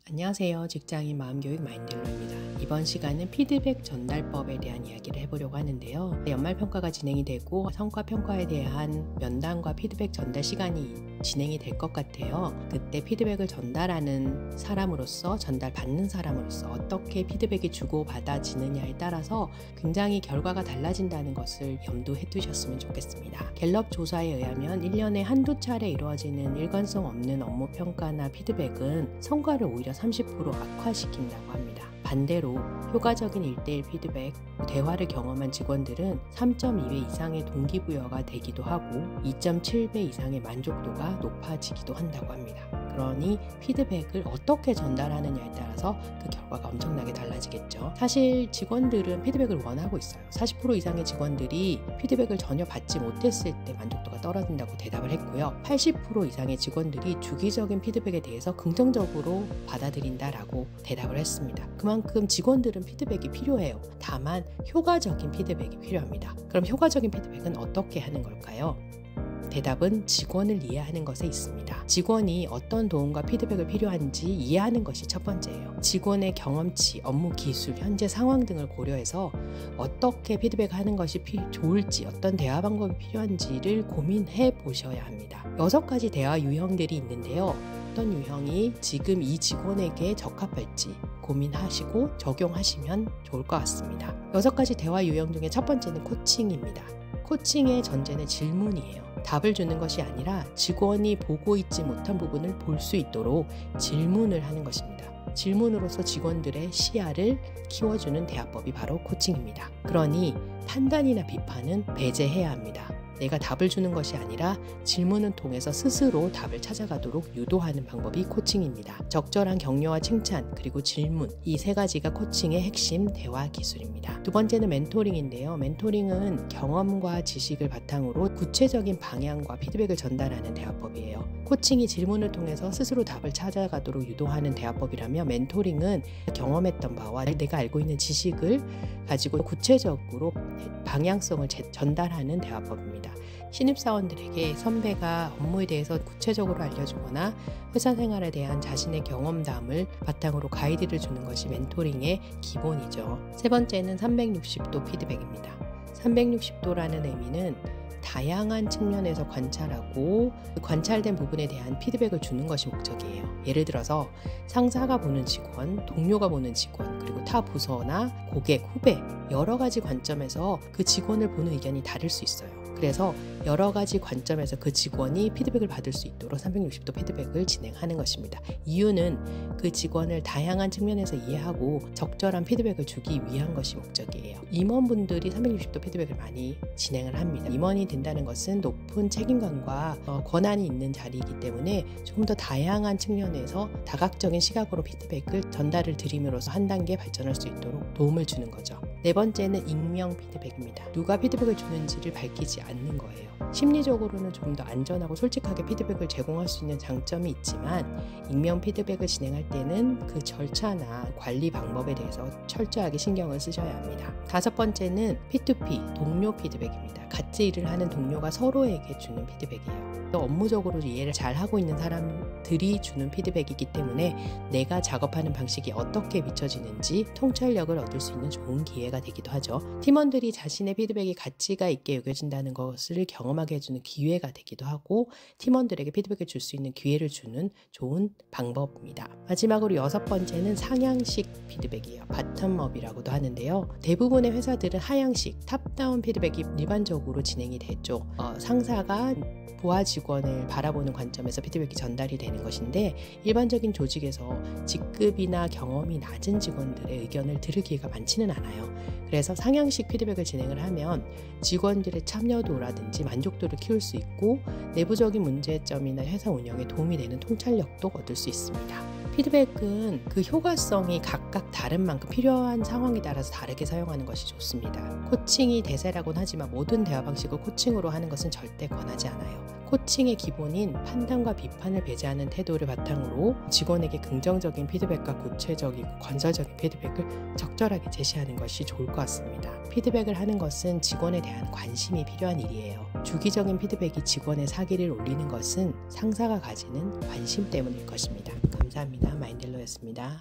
안녕하세요. 직장인 마음교육 마인드로입니다. 이번 시간은 피드백 전달법에 대한 이야기를 해보려고 하는데요. 연말평가가 진행이 되고 성과평가에 대한 면담과 피드백 전달 시간이 진행이 될 것 같아요. 그때 피드백을 전달하는 사람으로서, 전달받는 사람으로서 어떻게 피드백이 주고받아지느냐에 따라서 굉장히 결과가 달라진다는 것을 염두해 두셨으면 좋겠습니다. 갤럽 조사에 의하면 1년에 한두 차례 이루어지는 일관성 없는 업무 평가나 피드백은 성과를 오히려 30% 악화시킨다고 합니다. 반대로 효과적인 1:1 피드백, 대화를 경험한 직원들은 3.2배 이상의 동기부여가 되기도 하고 2.7배 이상의 만족도가 높아지기도 한다고 합니다. 그러니 피드백을 어떻게 전달하느냐에 따라서 그 결과가 엄청나게 달라지겠죠. 사실 직원들은 피드백을 원하고 있어요. 40% 이상의 직원들이 피드백을 전혀 받지 못했을 때 만족도가 떨어진다고 대답을 했고요. 80% 이상의 직원들이 주기적인 피드백에 대해서 긍정적으로 받아들인다라고 대답을 했습니다. 그만큼 직원들은 피드백이 필요해요. 다만 효과적인 피드백이 필요합니다. 그럼 효과적인 피드백은 어떻게 하는 걸까요? 대답은 직원을 이해하는 것에 있습니다. 직원이 어떤 도움과 피드백을 필요한지 이해하는 것이 첫 번째예요. 직원의 경험치, 업무 기술, 현재 상황 등을 고려해서 어떻게 피드백하는 것이 좋을지, 어떤 대화 방법이 필요한지를 고민해 보셔야 합니다. 6가지 대화 유형들이 있는데요. 어떤 유형이 지금 이 직원에게 적합할지 고민하시고 적용하시면 좋을 것 같습니다. 6가지 대화 유형 중에 첫 번째는 코칭입니다. 코칭의 전제는 질문이에요. 답을 주는 것이 아니라 직원이 보고 있지 못한 부분을 볼 수 있도록 질문을 하는 것입니다. 질문으로서 직원들의 시야를 키워주는 대화법이 바로 코칭입니다. 그러니 판단이나 비판은 배제해야 합니다. 내가 답을 주는 것이 아니라 질문을 통해서 스스로 답을 찾아가도록 유도하는 방법이 코칭입니다. 적절한 격려와 칭찬, 그리고 질문, 이 3가지가 코칭의 핵심 대화 기술입니다. 두 번째는 멘토링인데요. 멘토링은 경험과 지식을 바탕으로 구체적인 방향과 피드백을 전달하는 대화법이에요. 코칭이 질문을 통해서 스스로 답을 찾아가도록 유도하는 대화법이라면 멘토링은 경험했던 바와 내가 알고 있는 지식을 가지고 구체적으로 방향성을 전달하는 대화법입니다. 신입사원들에게 선배가 업무에 대해서 구체적으로 알려주거나 회사 생활에 대한 자신의 경험담을 바탕으로 가이드를 주는 것이 멘토링의 기본이죠. 세 번째는 360도 피드백입니다. 360도라는 의미는 다양한 측면에서 관찰하고 관찰된 부분에 대한 피드백을 주는 것이 목적이에요. 예를 들어서 상사가 보는 직원, 동료가 보는 직원, 그리고 타 부서나 고객, 후배, 여러 가지 관점에서 그 직원을 보는 의견이 다를 수 있어요. 그래서 여러 가지 관점에서 그 직원이 피드백을 받을 수 있도록 360도 피드백을 진행하는 것입니다. 이유는 그 직원을 다양한 측면에서 이해하고 적절한 피드백을 주기 위한 것이 목적이에요. 임원분들이 360도 피드백을 많이 진행을 합니다. 임원이 된다는 것은 높은 책임감과 권한이 있는 자리이기 때문에 조금 더 다양한 측면에서 다각적인 시각으로 피드백을 전달을 드림으로써 한 단계 발전할 수 있도록 도움을 주는 거죠. 네 번째는 익명 피드백입니다. 누가 피드백을 주는지를 밝히지 않는 거예요. 심리적으로는 좀 더 안전하고 솔직하게 피드백을 제공할 수 있는 장점이 있지만 익명 피드백을 진행할 때는 그 절차나 관리 방법에 대해서 철저하게 신경을 쓰셔야 합니다. 5번째는 P2P, 동료 피드백입니다. 같이 일을 하는 동료가 서로에게 주는 피드백이에요. 업무적으로 이해를 잘 하고 있는 사람들이 주는 피드백이기 때문에 내가 작업하는 방식이 어떻게 비춰지는지 통찰력을 얻을 수 있는 좋은 기회가 되기도 하죠. 팀원들이 자신의 피드백이 가치가 있게 여겨진다는 것을 경험하게 해주는 기회가 되기도 하고 팀원들에게 피드백을 줄 수 있는 기회를 주는 좋은 방법입니다. 마지막으로 6번째는 상향식 피드백이에요. 바텀업이라고도 하는데요. 대부분의 회사들은 하향식, 탑다운 피드백이 일반적으로 진행이 되죠. 상사가 부하 직원을 바라보는 관점에서 피드백이 전달이 되는 것인데 일반적인 조직에서 직급이나 경험이 낮은 직원들의 의견을 들을 기회가 많지는 않아요. 그래서 상향식 피드백을 진행을 하면 직원들의 참여도라든지 만족도를 키울 수 있고 내부적인 문제점이나 회사 운영에 도움이 되는 통찰력도 얻을 수 있습니다. 피드백은 그 효과성이 각각 다른 만큼 필요한 상황에 따라서 다르게 사용하는 것이 좋습니다. 코칭이 대세라고는 하지만 모든 대화 방식을 코칭으로 하는 것은 절대 권하지 않아요. 코칭의 기본인 판단과 비판을 배제하는 태도를 바탕으로 직원에게 긍정적인 피드백과 구체적이고 건설적인 피드백을 적절하게 제시하는 것이 좋을 것 같습니다. 피드백을 하는 것은 직원에 대한 관심이 필요한 일이에요. 주기적인 피드백이 직원의 사기를 올리는 것은 상사가 가지는 관심 때문일 것입니다. 감사합니다. 마인델로였습니다.